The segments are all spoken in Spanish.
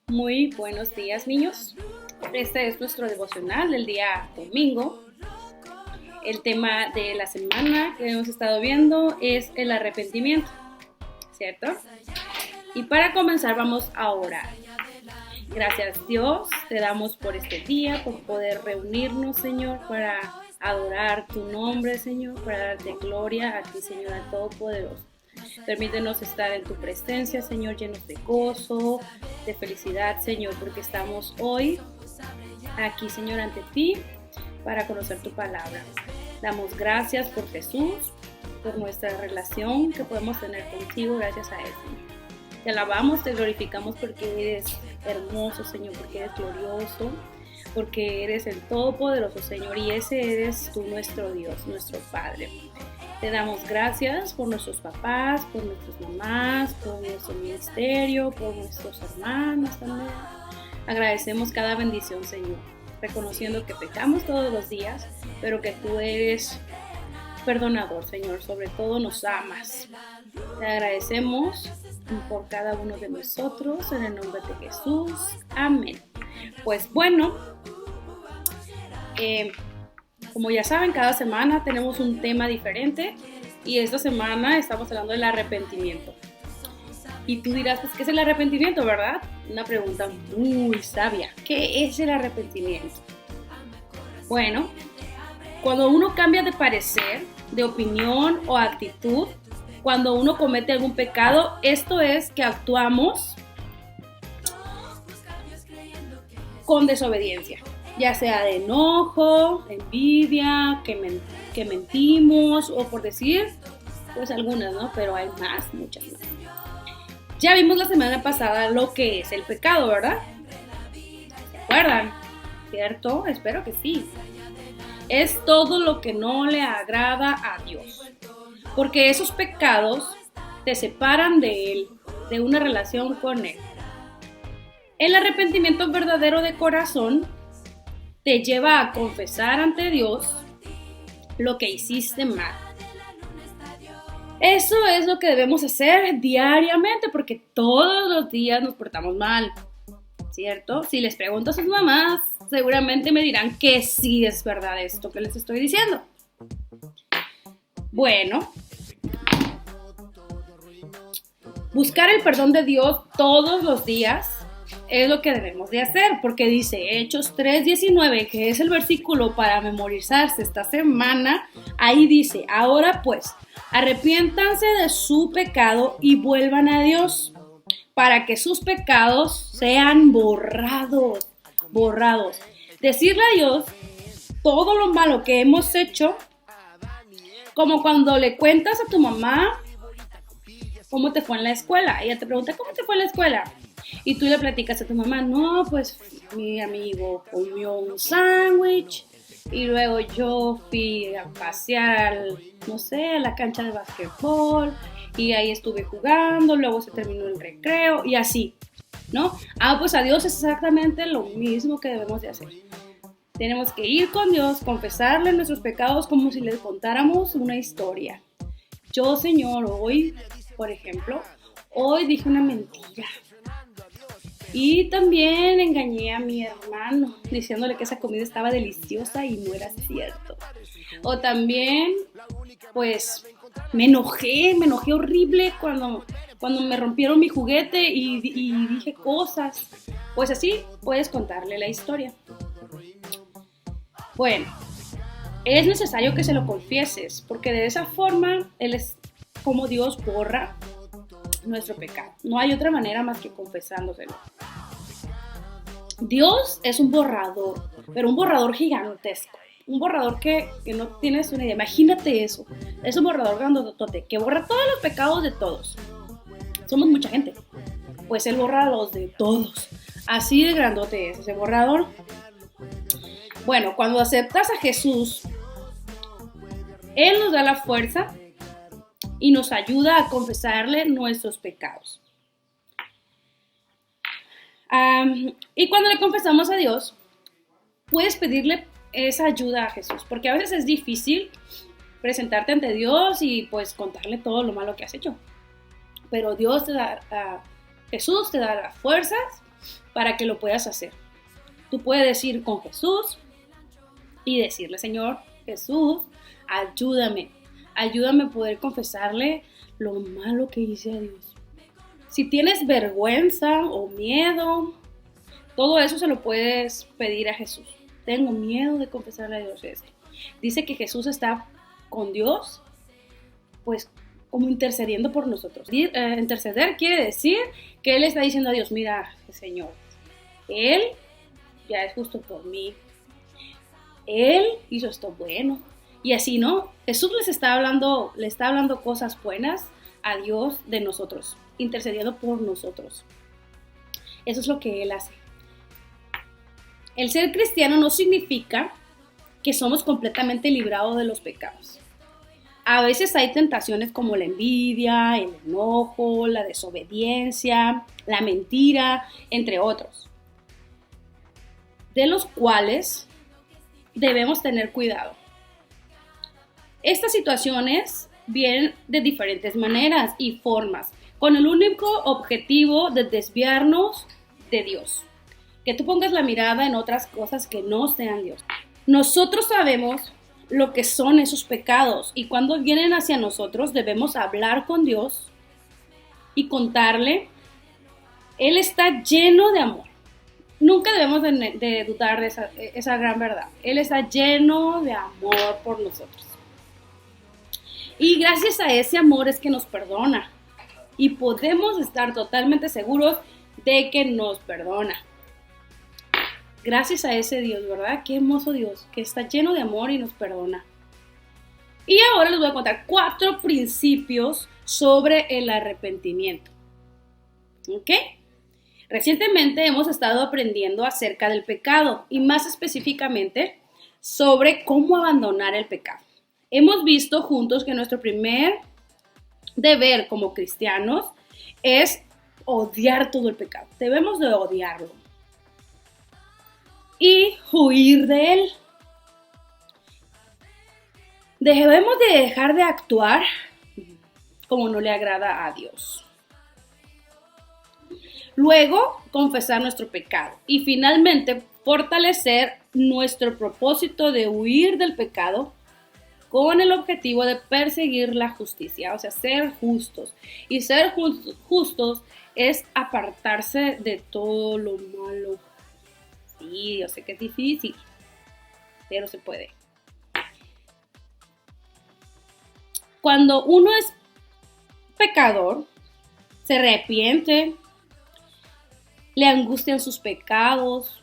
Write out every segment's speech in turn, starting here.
Muy buenos días, niños. Este es nuestro devocional del día domingo. El tema de la semana que hemos estado viendo es el arrepentimiento, ¿cierto? Y para comenzar vamos a orar. Gracias, Dios, te damos por este día, por poder reunirnos, Señor, para adorar tu nombre, Señor, para darte gloria a ti, Señor, al Todopoderoso. Permítenos estar en tu presencia, Señor, llenos de gozo, de felicidad, Señor, porque estamos hoy aquí, Señor, ante ti para conocer tu palabra. Damos gracias por Jesús, por nuestra relación que podemos tener contigo gracias a Él. Te alabamos, te glorificamos porque eres hermoso, Señor, porque eres glorioso, porque eres el Todopoderoso, Señor, y ese eres tú, nuestro Dios, nuestro Padre. Te damos gracias por nuestros papás, por nuestras mamás, por nuestro ministerio, por nuestros hermanos también. Agradecemos cada bendición, Señor, reconociendo que pecamos todos los días, pero que tú eres perdonador, Señor, sobre todo nos amas. Te agradecemos por cada uno de nosotros, en el nombre de Jesús. Amén. Pues bueno, como ya saben, cada semana tenemos un tema diferente y esta semana estamos hablando del arrepentimiento. Y tú dirás, pues, ¿qué es el arrepentimiento, verdad? Una pregunta muy sabia. ¿Qué es el arrepentimiento? Bueno, cuando uno cambia de parecer, de opinión o actitud, cuando uno comete algún pecado, esto es que actuamos con desobediencia, ya sea de enojo, envidia, que mentimos o por decir, pues algunas, ¿no? Pero hay más, muchas más. Ya vimos la semana pasada lo que es el pecado, ¿verdad? ¿Se acuerdan? ¿Cierto? Espero que sí. Es todo lo que no le agrada a Dios, porque esos pecados te separan de Él, de una relación con Él. El arrepentimiento verdadero de corazón te lleva a confesar ante Dios lo que hiciste mal. Eso es lo que debemos hacer diariamente porque todos los días nos portamos mal, ¿cierto? Si les pregunto a sus mamás, seguramente me dirán que sí es verdad esto que les estoy diciendo. Bueno, buscar el perdón de Dios todos los días es lo que debemos de hacer, porque dice Hechos 3:19, que es el versículo para memorizarse esta semana. Ahí dice, ahora pues, arrepiéntanse de su pecado y vuelvan a Dios, para que sus pecados sean borrados. Decirle a Dios todo lo malo que hemos hecho, como cuando le cuentas a tu mamá cómo te fue en la escuela. Ella te pregunta, ¿cómo te fue en la escuela? Y tú le platicas a tu mamá, no, pues mi amigo comió un sándwich y luego yo fui a pasear, no sé, a la cancha de básquetbol y ahí estuve jugando, luego se terminó el recreo y así, ¿no? Pues a Dios es exactamente lo mismo que debemos de hacer. Tenemos que ir con Dios, confesarle nuestros pecados como si les contáramos una historia. Yo, Señor, hoy, por ejemplo, hoy dije una mentira. Y también engañé a mi hermano diciéndole que esa comida estaba deliciosa y no era cierto. O también, pues, me enojé horrible cuando me rompieron mi juguete y dije cosas. Pues así puedes contarle la historia. Bueno, es necesario que se lo confieses, porque de esa forma Él es como Dios borra nuestro pecado. No hay otra manera más que confesándoselo. Dios es un borrador, pero un borrador gigantesco. Un borrador que no tienes una idea. Imagínate eso. Es un borrador grandotote que borra todos los pecados de todos. Somos mucha gente. Pues Él borra los de todos. Así de grandote es ese borrador. Bueno, cuando aceptas a Jesús, Él nos da la fuerza y nos ayuda a confesarle nuestros pecados. Y cuando le confesamos a Dios, puedes pedirle esa ayuda a Jesús, porque a veces es difícil presentarte ante Dios y pues contarle todo lo malo que has hecho. Pero Jesús te da las fuerzas para que lo puedas hacer. Tú puedes ir con Jesús y decirle, Señor Jesús, ayúdame a poder confesarle lo malo que hice a Dios. Si tienes vergüenza o miedo, todo eso se lo puedes pedir a Jesús. Tengo miedo de confesarle a Dios esto. Dice que Jesús está con Dios, pues como intercediendo por nosotros. Interceder quiere decir que Él está diciendo a Dios, mira, Señor, Él ya es justo por mí. Él hizo esto bueno. Y así, ¿no? Jesús le está hablando cosas buenas a Dios de nosotros, intercediendo por nosotros. Eso es lo que Él hace. El ser cristiano no significa que somos completamente librados de los pecados. A veces hay tentaciones como la envidia, el enojo, la desobediencia, la mentira, entre otros, de los cuales debemos tener cuidado. Estas situaciones vienen de diferentes maneras y formas, con el único objetivo de desviarnos de Dios. Que tú pongas la mirada en otras cosas que no sean Dios. Nosotros sabemos lo que son esos pecados y cuando vienen hacia nosotros debemos hablar con Dios y contarle. Él está lleno de amor. Nunca debemos de dudar de esa gran verdad. Él está lleno de amor por nosotros. Y gracias a ese amor es que nos perdona. Y podemos estar totalmente seguros de que nos perdona. Gracias a ese Dios, ¿verdad? Qué hermoso Dios, que está lleno de amor y nos perdona. Y ahora les voy a contar 4 principios sobre el arrepentimiento. ¿Ok? Recientemente hemos estado aprendiendo acerca del pecado y más específicamente sobre cómo abandonar el pecado. Hemos visto juntos que nuestro primer deber como cristianos es odiar todo el pecado. Debemos de odiarlo y huir de él. Debemos de dejar de actuar como no le agrada a Dios. Luego, confesar nuestro pecado y finalmente fortalecer nuestro propósito de huir del pecado con el objetivo de perseguir la justicia, o sea, ser justos. Y ser justos es apartarse de todo lo malo. Sí, yo sé que es difícil, pero se puede. Cuando uno es pecador, se arrepiente, le angustian sus pecados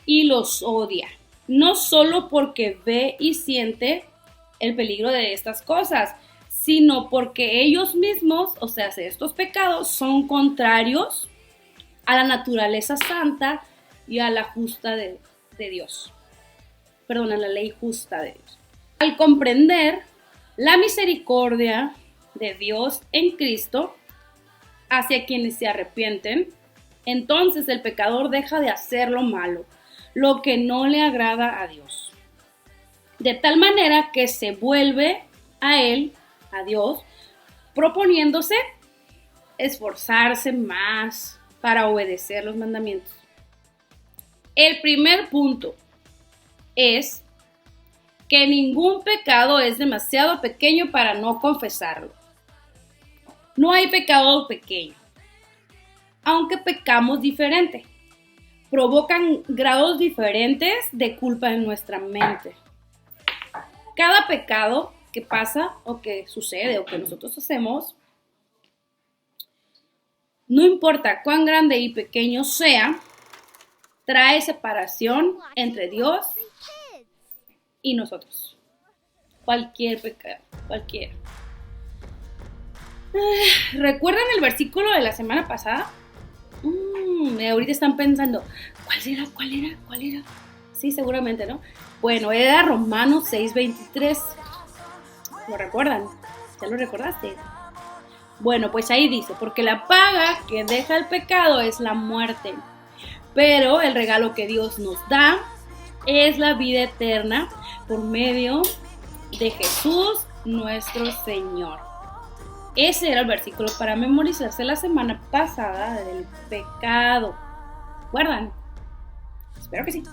y los odia. No solo porque ve y siente el peligro de estas cosas, sino porque ellos mismos, o sea, estos pecados son contrarios a la naturaleza santa y a la justa de Dios. Perdón, a la ley justa de Dios. Al comprender la misericordia de Dios en Cristo hacia quienes se arrepienten, entonces el pecador deja de hacer lo malo, lo que no le agrada a Dios. De tal manera que se vuelve a Él, a Dios, proponiéndose esforzarse más para obedecer los mandamientos. El primer punto es que ningún pecado es demasiado pequeño para no confesarlo. No hay pecado pequeño, aunque pecamos diferente. Provocan grados diferentes de culpa en nuestra mente. Cada pecado que pasa o que sucede o que nosotros hacemos, no importa cuán grande y pequeño sea, trae separación entre Dios y nosotros. Cualquier pecado, cualquiera. ¿Recuerdan el versículo de la semana pasada? Ahorita están pensando, ¿cuál era? Sí, seguramente, ¿no? Bueno, era Romanos 6:23. ¿Lo recuerdan? ¿Ya lo recordaste? Bueno, pues ahí dice, porque la paga que deja el pecado es la muerte, pero el regalo que Dios nos da es la vida eterna por medio de Jesús nuestro Señor. Ese era el versículo para memorizarse la semana pasada del pecado. ¿Recuerdan? Espero que sí.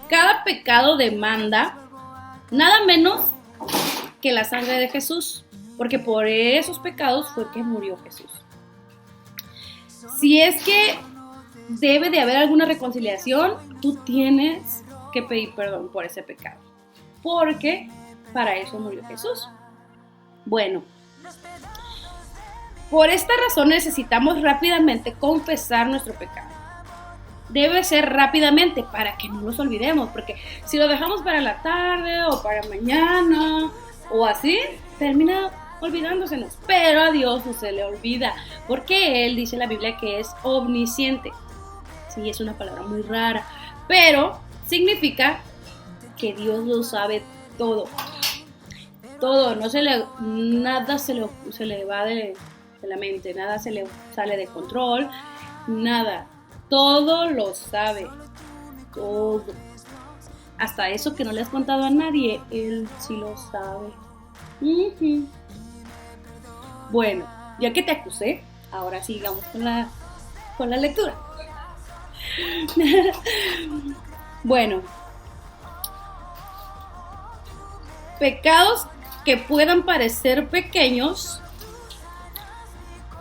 Cada pecado demanda nada menos que la sangre de Jesús, porque por esos pecados fue que murió Jesús. Si es que debe de haber alguna reconciliación, tú tienes que pedir perdón por ese pecado, porque para eso murió Jesús. Bueno, por esta razón necesitamos rápidamente confesar nuestro pecado. Debe ser rápidamente para que no nos olvidemos, porque si lo dejamos para la tarde o para mañana o así, termina olvidándosenos. Pero a Dios no se le olvida, porque Él dice en la Biblia que es omnisciente. Sí, es una palabra muy rara, pero significa que Dios lo sabe todo. Todo, nada se le va de la mente, nada se le sale de control, nada. Todo lo sabe, todo. Hasta eso que no le has contado a nadie, Él sí lo sabe. Bueno, ya que te acusé, ahora sigamos con la lectura. Bueno, pecados que puedan parecer pequeños,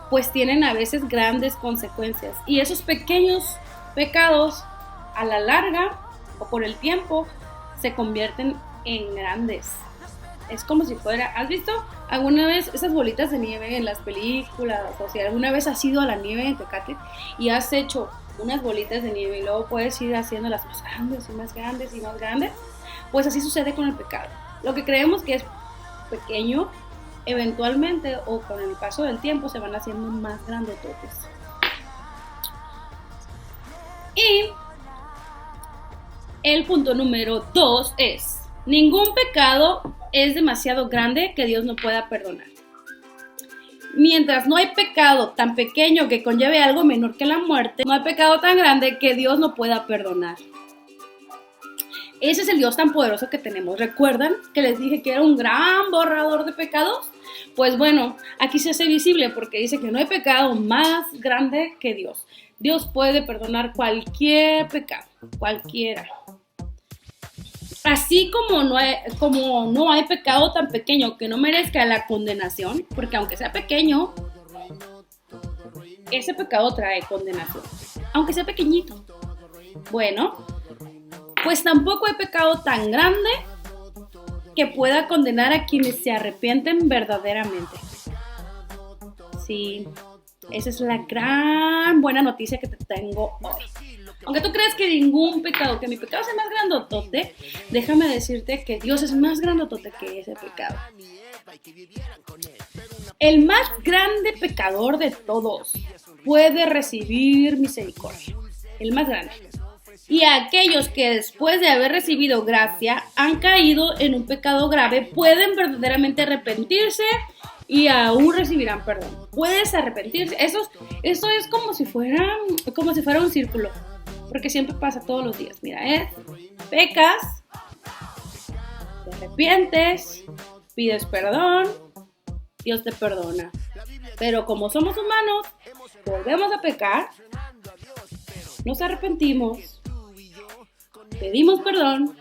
pues tienen a veces grandes consecuencias. Y esos pequeños pecados, a la larga o por el tiempo, se convierten en grandes. Es como si fuera, ¿has visto alguna vez esas bolitas de nieve en las películas? O si alguna vez has ido a la nieve en Tecate y has hecho unas bolitas de nieve y luego puedes ir haciéndolas más grandes y más grandes y más grandes, pues así sucede con el pecado. Lo que creemos que es pequeño, eventualmente o con el paso del tiempo se van haciendo más grandototes. Y el punto número 2 es: ningún pecado es demasiado grande que Dios no pueda perdonar. Mientras no hay pecado tan pequeño que conlleve algo menor que la muerte, no hay pecado tan grande que Dios no pueda perdonar. Ese es el Dios tan poderoso que tenemos. ¿Recuerdan que les dije que era un gran borrador de pecados? Pues bueno, aquí se hace visible porque dice que no hay pecado más grande que Dios. Dios puede perdonar cualquier pecado, cualquiera. Así como no hay pecado tan pequeño que no merezca la condenación, porque aunque sea pequeño, ese pecado trae condenación, aunque sea pequeñito. Bueno, pues tampoco hay pecado tan grande que pueda condenar a quienes se arrepienten verdaderamente. Sí, esa es la gran buena noticia que te tengo hoy. Aunque tú creas que ningún pecado, que mi pecado sea más grandotote, déjame decirte que Dios es más grandotote que ese pecado. El más grande pecador de todos puede recibir misericordia. El más grande. Y aquellos que después de haber recibido gracia han caído en un pecado grave pueden verdaderamente arrepentirse y aún recibirán perdón. Puedes arrepentirse. Esto es como si fuera un círculo, porque siempre pasa todos los días. Mira, pecas, te arrepientes, pides perdón, Dios te perdona. Pero como somos humanos, volvemos a pecar, nos arrepentimos, pedimos perdón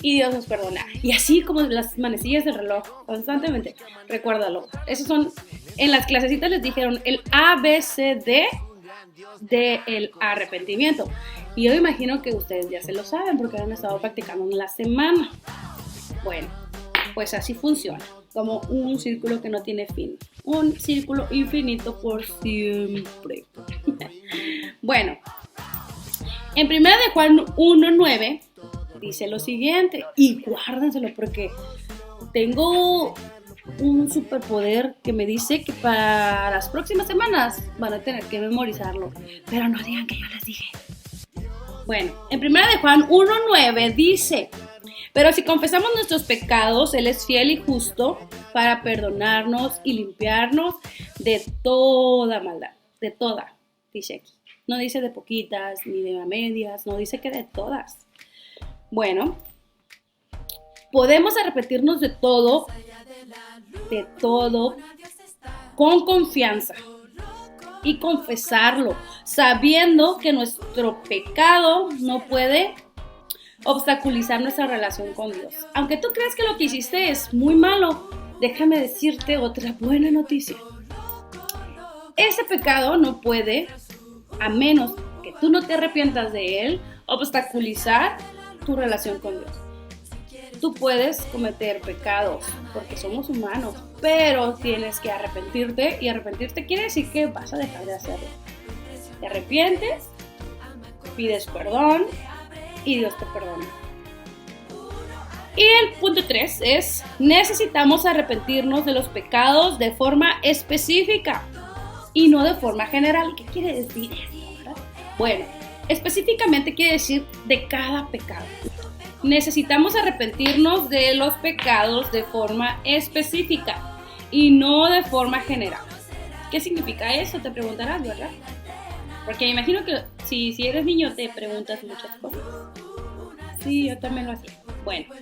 y Dios nos perdona. Y así como las manecillas del reloj, constantemente. Recuérdalo. Esos son, en las clasecitas les dijeron el ABCD del arrepentimiento. Y yo imagino que ustedes ya se lo saben porque han estado practicando en la semana. Bueno, pues así funciona. Como un círculo que no tiene fin. Un círculo infinito por siempre. Bueno. En 1 de Juan 1:9 dice lo siguiente, y guárdenselo porque tengo un superpoder que me dice que para las próximas semanas van a tener que memorizarlo, pero no digan que yo les dije. Bueno, en 1 de Juan 1:9 dice: pero si confesamos nuestros pecados, Él es fiel y justo para perdonarnos y limpiarnos de toda maldad, de toda, dice aquí. No dice de poquitas, ni de a medias, no dice que de todas. Bueno, podemos arrepentirnos de todo ante todo con confianza y confesarlo, sabiendo que nuestro pecado no puede obstaculizar nuestra relación con Dios. Aunque tú creas que lo que hiciste es muy malo, déjame decirte otra buena noticia. Ese pecado no puede, a menos que tú no te arrepientas de él, obstaculizar tu relación con Dios. Tú puedes cometer pecados porque somos humanos, pero tienes que arrepentirte, y arrepentirte quiere decir que vas a dejar de hacerlo. Te arrepientes, pides perdón y Dios te perdona. Y el punto 3 es: necesitamos arrepentirnos de los pecados de forma específica y no de forma general. ¿Qué quiere decir esto, verdad? Bueno, específicamente quiere decir de cada pecado. Necesitamos arrepentirnos de los pecados de forma específica y no de forma general. ¿Qué significa eso? Te preguntarás, ¿verdad? Porque me imagino que si eres niño te preguntas muchas cosas. Sí, yo también lo hacía. Bueno,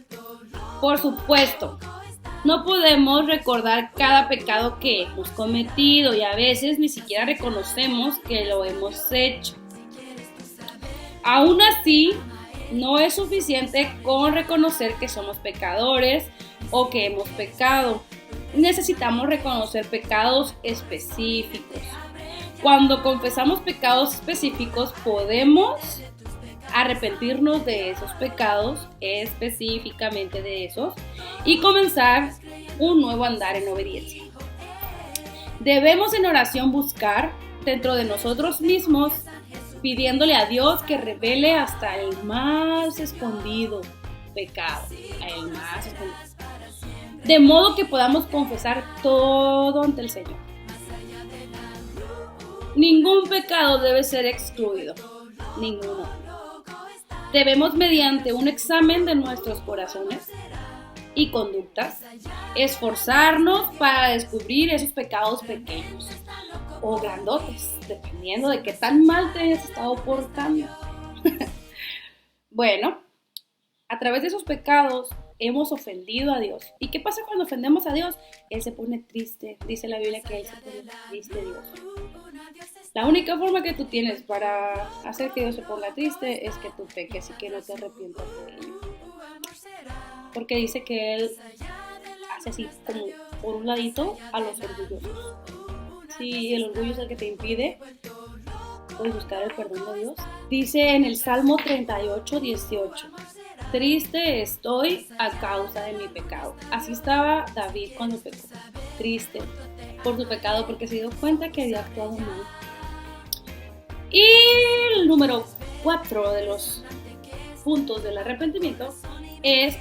por supuesto, no podemos recordar cada pecado que hemos cometido y a veces ni siquiera reconocemos que lo hemos hecho. Aún así, no es suficiente con reconocer que somos pecadores o que hemos pecado. Necesitamos reconocer pecados específicos. Cuando confesamos pecados específicos, podemos arrepentirnos de esos pecados, específicamente de esos, y comenzar un nuevo andar en obediencia. Debemos en oración buscar dentro de nosotros mismos, pidiéndole a Dios que revele hasta el más escondido pecado, el más escondido, de modo que podamos confesar todo ante el Señor. Ningún pecado debe ser excluido, ninguno. Debemos, mediante un examen de nuestros corazones y conductas, esforzarnos para descubrir esos pecados pequeños o grandotes, dependiendo de qué tan mal te hayas estado portando. Bueno, a través de esos pecados hemos ofendido a Dios. ¿Y qué pasa cuando ofendemos a Dios? Él se pone triste. Dice la Biblia que Él se pone triste, Dios. La única forma que tú tienes para hacer que Dios se ponga triste es que tú peques y que no te arrepientas de ello. Porque dice que Él hace así como por un ladito a los orgullosos. Si el orgullo es el que te impide pues, buscar el perdón de Dios. Dice en el Salmo 38, 18: triste estoy a causa de mi pecado. Así estaba David cuando pecó, triste por su pecado porque se dio cuenta que había actuado mal. Y el número 4 de los puntos del arrepentimiento es: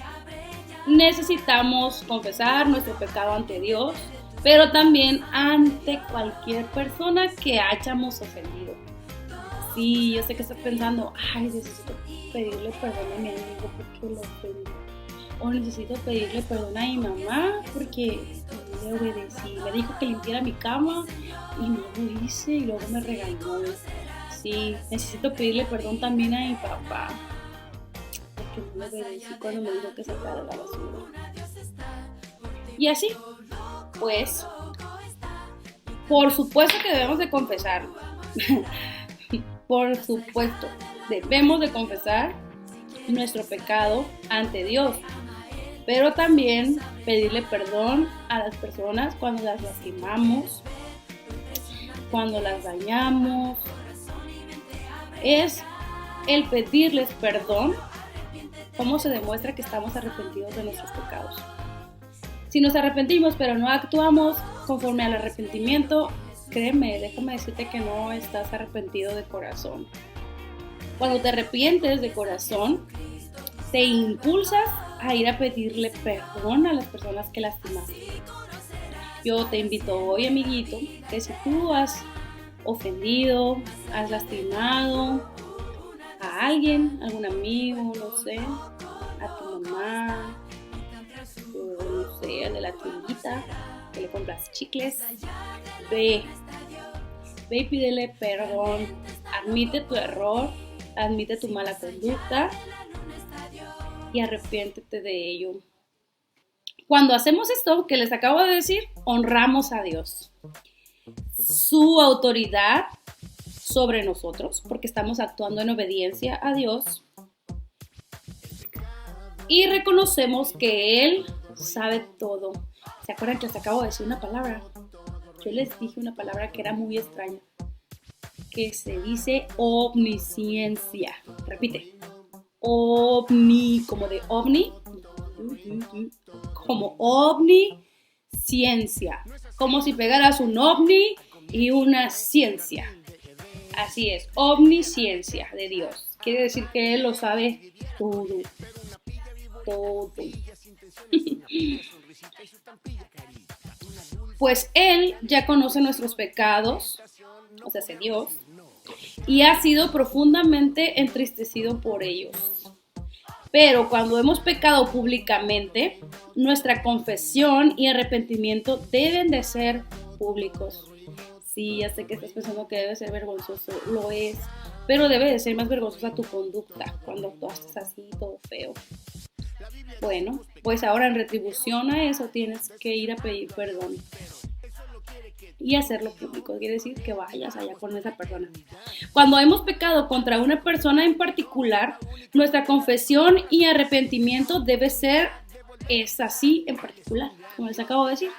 necesitamos confesar nuestro pecado ante Dios, pero también ante cualquier persona que hayamos ofendido. Sí, yo sé que estás pensando, necesito pedirle perdón a mi amigo porque lo ofendí. O necesito pedirle perdón a mi mamá porque le obedecí. Me dijo que limpiara mi cama y no lo hice y luego me regañó. Sí, necesito pedirle perdón también a mi papá porque no le obedecí cuando me dijo que sacara la basura. Y así, pues, por supuesto que debemos de confesarlo. Por supuesto, debemos de confesar nuestro pecado ante Dios, pero también pedirle perdón a las personas cuando las lastimamos, cuando las dañamos. Es el pedirles perdón cómo se demuestra que estamos arrepentidos de nuestros pecados. Si nos arrepentimos pero no actuamos conforme al arrepentimiento, créeme, déjame decirte que no estás arrepentido de corazón. Cuando te arrepientes de corazón, te impulsas a ir a pedirle perdón a las personas que lastimaste. Yo te invito hoy, amiguito, que si tú has ofendido, has lastimado a alguien, algún amigo, no sé, a tu mamá, no sé, al de la tiendita, que le compras chicles, ve y pídele perdón, admite tu error, admite tu mala conducta y arrepiéntete de ello. Cuando hacemos esto que les acabo de decir, honramos a Dios. Su autoridad sobre nosotros, porque estamos actuando en obediencia a Dios. Y reconocemos que Él sabe todo. ¿Se acuerdan que les acabo de decir una palabra? Yo les dije una palabra que era muy extraña, que se dice omnisciencia. Repite. Ovni, como de ovni, como omnisciencia, como si pegaras un ovni y una ciencia. Así es, omnisciencia de Dios. Quiere decir que Él lo sabe todo. Todo. Pues Él ya conoce nuestros pecados, o sea, es Dios, y ha sido profundamente entristecido por ellos. Pero cuando hemos pecado públicamente, nuestra confesión y arrepentimiento deben de ser públicos. Sí, ya sé que estás pensando que debe ser vergonzoso, lo es, pero debe de ser más vergonzosa tu conducta cuando actuaste así, todo feo. Bueno, pues ahora en retribución a eso tienes que ir a pedir perdón y hacerlo público, quiere decir que vayas allá con esa persona. Cuando hemos pecado contra una persona en particular, nuestra confesión y arrepentimiento debe ser así en particular, como les acabo de decir.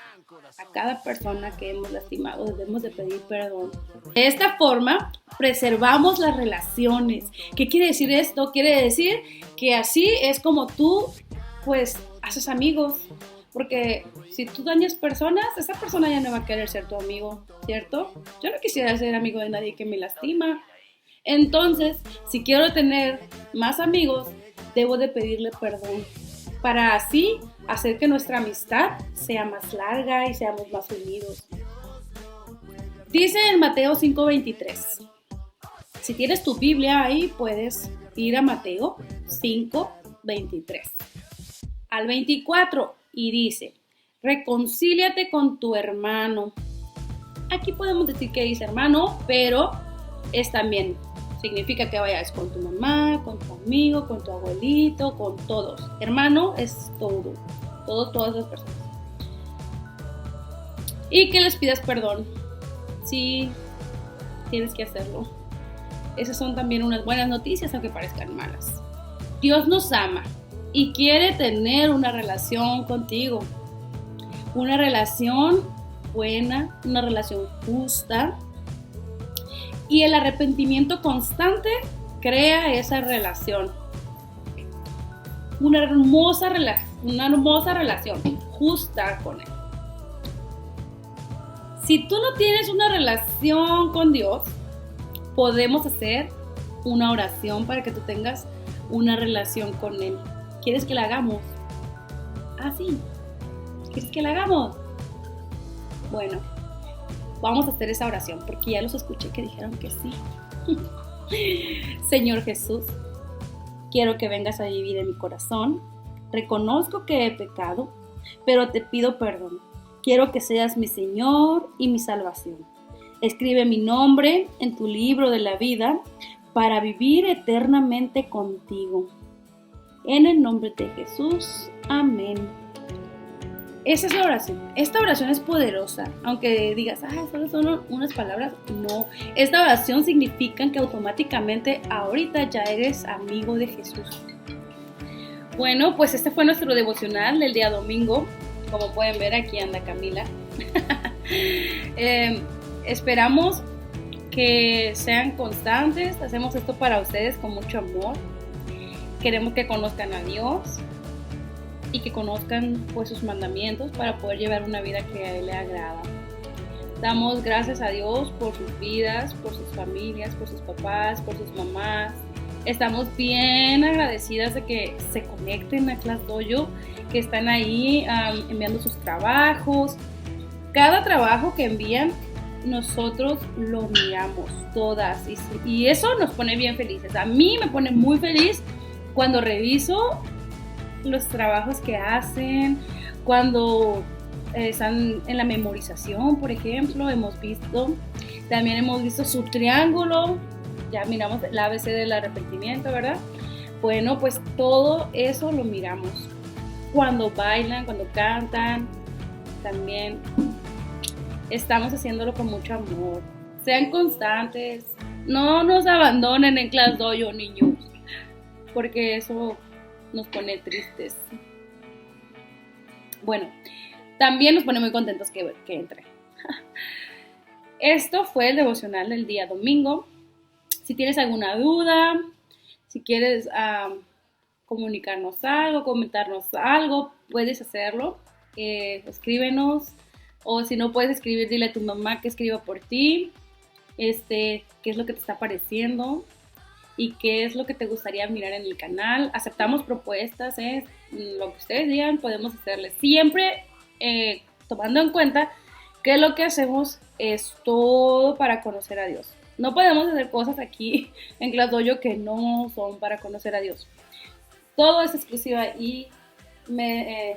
A cada persona que hemos lastimado debemos de pedir perdón. De esta forma, preservamos las relaciones. ¿Qué quiere decir esto? Quiere decir que así es como tú, pues, haces amigos. Porque si tú dañas personas, esa persona ya no va a querer ser tu amigo, ¿cierto? Yo no quisiera ser amigo de nadie que me lastima. Entonces, si quiero tener más amigos, debo de pedirle perdón, para así hacer que nuestra amistad sea más larga y seamos más unidos. Dice en Mateo 5:23. Si tienes tu Biblia ahí, puedes ir a Mateo 5:23 al 24 y dice: reconcíliate con tu hermano. Aquí podemos decir que dice hermano, pero es también significa que vayas con tu mamá, con tu amigo, con tu abuelito, con todos. Hermano es todas las personas. Y que les pidas perdón. Sí, tienes que hacerlo. Esas son también unas buenas noticias, aunque parezcan malas. Dios nos ama y quiere tener una relación contigo. Una relación buena, una relación justa. Y el arrepentimiento constante crea esa relación. Una hermosa relación justa con Él. Si tú no tienes una relación con Dios, podemos hacer una oración para que tú tengas una relación con Él. ¿Quieres que la hagamos? Ah, sí. ¿Quieres que la hagamos? Bueno, vamos a hacer esa oración porque ya los escuché que dijeron que sí. Señor Jesús, quiero que vengas a vivir en mi corazón. Reconozco que he pecado, pero te pido perdón. Quiero que seas mi Señor y mi salvación. Escribe mi nombre en tu libro de la vida para vivir eternamente contigo. En el nombre de Jesús, amén. Esa es la oración. Esta oración es poderosa. Aunque digas, solo son unas palabras, no. Esta oración significa que automáticamente ahorita ya eres amigo de Jesús. Bueno, pues este fue nuestro devocional del día domingo. Como pueden ver, aquí anda Camila. Esperamos que sean constantes. Hacemos esto para ustedes con mucho amor. Queremos que conozcan a Dios y que conozcan pues sus mandamientos para poder llevar una vida que a Él le agrada. Damos gracias a Dios por sus vidas, por sus familias, por sus papás, por sus mamás. Estamos bien agradecidas de que se conecten a Class Dojo, que están ahí enviando sus trabajos. Cada trabajo que envían, nosotros lo miramos todas y eso nos pone bien felices. A mí me pone muy feliz cuando reviso los trabajos que hacen, cuando están en la memorización, por ejemplo, también hemos visto su triángulo, ya miramos el ABC del arrepentimiento, ¿verdad? Bueno, pues todo eso lo miramos. cuando bailan, cuando cantan, también estamos haciéndolo con mucho amor. Sean constantes, no nos abandonen en Class Dojo, niños, porque eso nos pone tristes. Bueno, también nos pone muy contentos que entre. Esto fue el devocional del día domingo. Si tienes alguna duda, si quieres comunicarnos algo, comentarnos algo, puedes hacerlo. Escríbenos, o si no puedes escribir, dile a tu mamá que escriba por ti, qué es lo que te está pareciendo y qué es lo que te gustaría mirar en el canal. Aceptamos propuestas, lo que ustedes digan podemos hacerles, siempre tomando en cuenta que lo que hacemos es todo para conocer a Dios. No podemos hacer cosas aquí en Class Dojo que no son para conocer a Dios. Todo es exclusiva y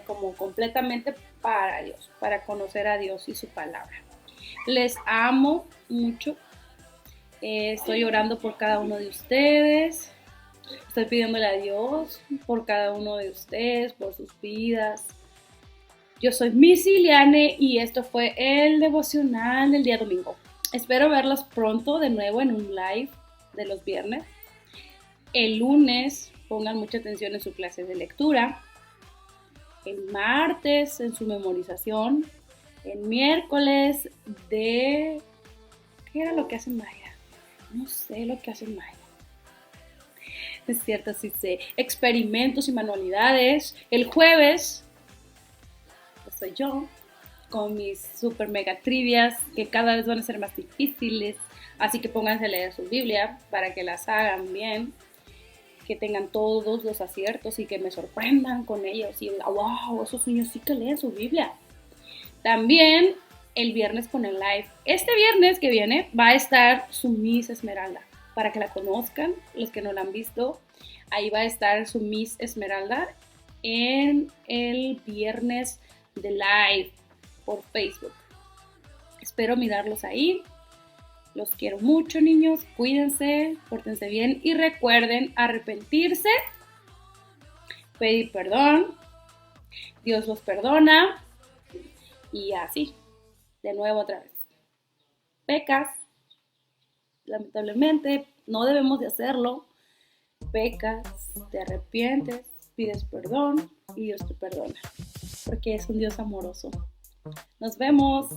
como completamente para Dios, para conocer a Dios y su palabra. Les amo mucho. Estoy orando por cada uno de ustedes. Estoy pidiéndole a Dios por cada uno de ustedes, por sus vidas. Yo soy Missy Liane y esto fue el devocional del día domingo. Espero verlos pronto de nuevo en un live de los viernes. El lunes pongan mucha atención en su clase de lectura. El martes en su memorización. El miércoles ¿qué era lo que hace Maya? No sé lo que hace Maya. Es cierto, sí sé. Experimentos y manualidades. El jueves soy yo, con mis super mega trivias que cada vez van a ser más difíciles, así que pónganse a leer su Biblia para que las hagan bien, que tengan todos los aciertos y que me sorprendan con ellos y wow, esos niños sí que leen su Biblia. También el viernes con el live. Este viernes que viene va a estar su Miss Esmeralda, para que la conozcan, los que no la han visto. Ahí va a estar su Miss Esmeralda en el viernes de live por Facebook. Espero mirarlos ahí. Los quiero mucho, niños. Cuídense, pórtense bien y recuerden arrepentirse, pedir perdón. Dios los perdona y así, de nuevo otra vez. Pecas, lamentablemente, no debemos de hacerlo. Pecas, te arrepientes, pides perdón y Dios te perdona, porque es un Dios amoroso. Nos vemos.